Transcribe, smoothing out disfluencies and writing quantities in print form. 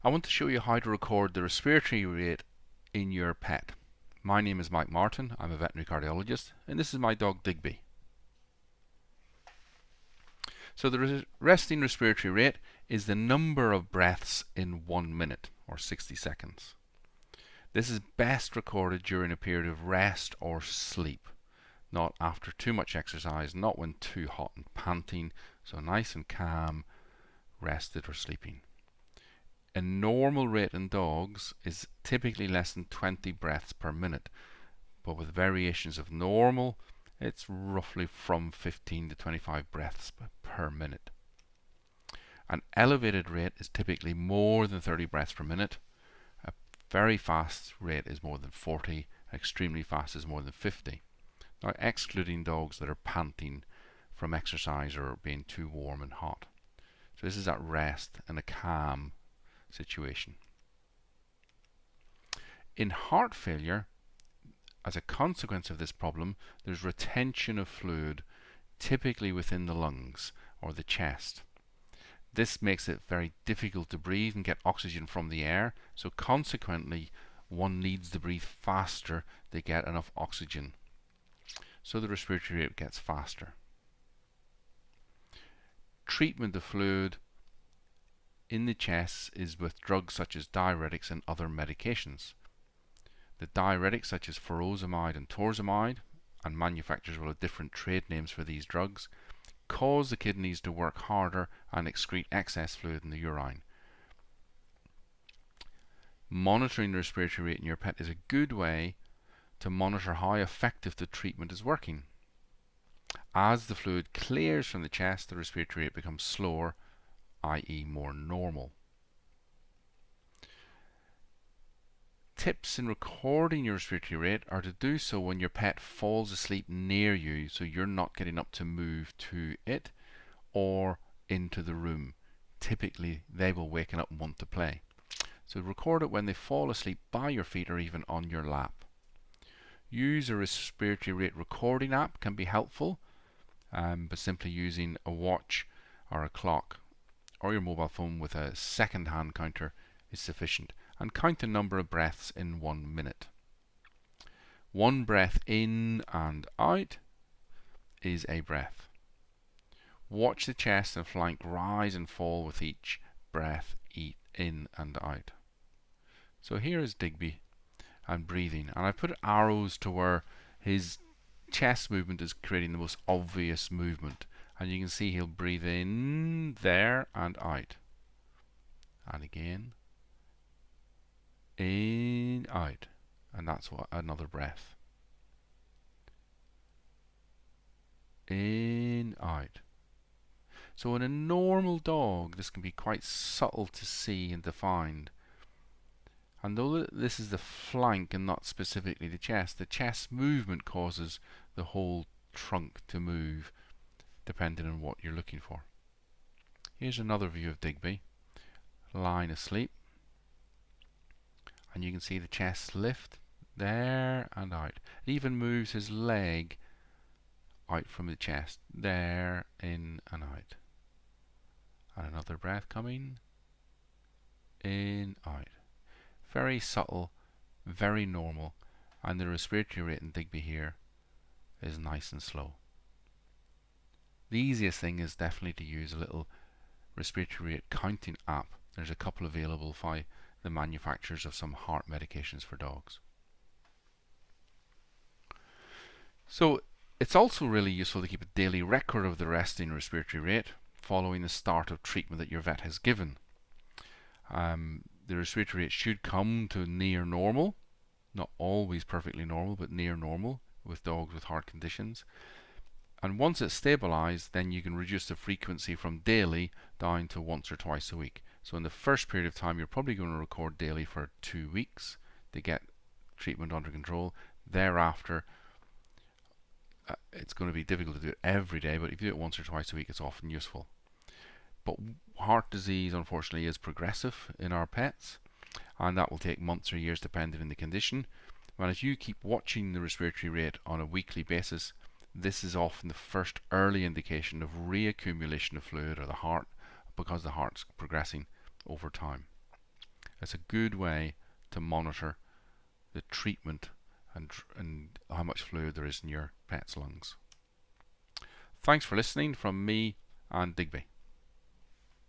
I want to show you how to record the respiratory rate in your pet. My name is Mike Martin, I'm a veterinary cardiologist, and this is my dog Digby. So the resting respiratory rate is the number of breaths in 1 minute, or 60 seconds. This is best recorded during a period of rest or sleep, not after too much exercise, not when too hot and panting, so nice and calm, rested or sleeping. A normal rate in dogs is typically less than 20 breaths per minute, but with variations of normal, it's roughly from 15 to 25 breaths per minute. An elevated rate is typically more than 30 breaths per minute. A very fast rate is more than 40, extremely fast is more than 50. Now, excluding dogs that are panting from exercise or being too warm and hot. So this is at rest and a calm situation. In heart failure, as a consequence of this problem, there's retention of fluid, typically within the lungs or the chest. This makes it very difficult to breathe and get oxygen from the air, so consequently one needs to breathe faster to get enough oxygen. So the respiratory rate gets faster. Treatment of fluid in the chest is with drugs such as diuretics and other medications. The diuretics such as furosemide and torsemide, and manufacturers will have different trade names for these drugs, cause the kidneys to work harder and excrete excess fluid in the urine. Monitoring the respiratory rate in your pet is a good way to monitor how effective the treatment is working. As the fluid clears from the chest, the respiratory rate becomes slower, i.e. more normal. Tips in recording your respiratory rate are to do so when your pet falls asleep near you, so you're not getting up to move to it or into the room. Typically they will wake up and want to play. So record it when they fall asleep by your feet or even on your lap. Use a respiratory rate recording app can be helpful, but simply using a watch or a clock or your mobile phone with a second hand counter is sufficient, and count the number of breaths in 1 minute. 1 breath in and out is a breath. Watch the chest and flank rise and fall with each breath in and out. So here is Digby and breathing, and I put arrows to where his chest movement is creating the most obvious movement, and you can see he'll breathe in there and out, and again in, out, and that's what another breath. In, out. So in a normal dog this can be quite subtle to see and defined, and though this is the flank and not specifically the chest movement causes the whole trunk to move depending on what you're looking for. Here's another view of Digby lying asleep, and you can see the chest lift there and out. It even moves his leg out from the chest, there, in and out. And another breath coming in, out. Very subtle, very normal, and the respiratory rate in Digby here is nice and slow. The easiest thing is definitely to use a little respiratory rate counting app. There's a couple available by the manufacturers of some heart medications for dogs. So it's also really useful to keep a daily record of the resting respiratory rate following the start of treatment that your vet has given. The respiratory rate should come to near normal, not always perfectly normal, but near normal with dogs with heart conditions. And once it's stabilized, then you can reduce the frequency from daily down to once or twice a week. So in the first period of time, you're probably going to record daily for 2 weeks to get treatment under control. Thereafter, it's going to be difficult to do it every day, but if you do it once or twice a week, it's often useful. But heart disease, unfortunately, is progressive in our pets, and that will take months or years depending on the condition. And if you keep watching the respiratory rate on a weekly basis, this is often the first early indication of reaccumulation of fluid or the heart, because the heart's progressing over time. It's a good way to monitor the treatment and how much fluid there is in your pet's lungs. Thanks for listening from me and Digby.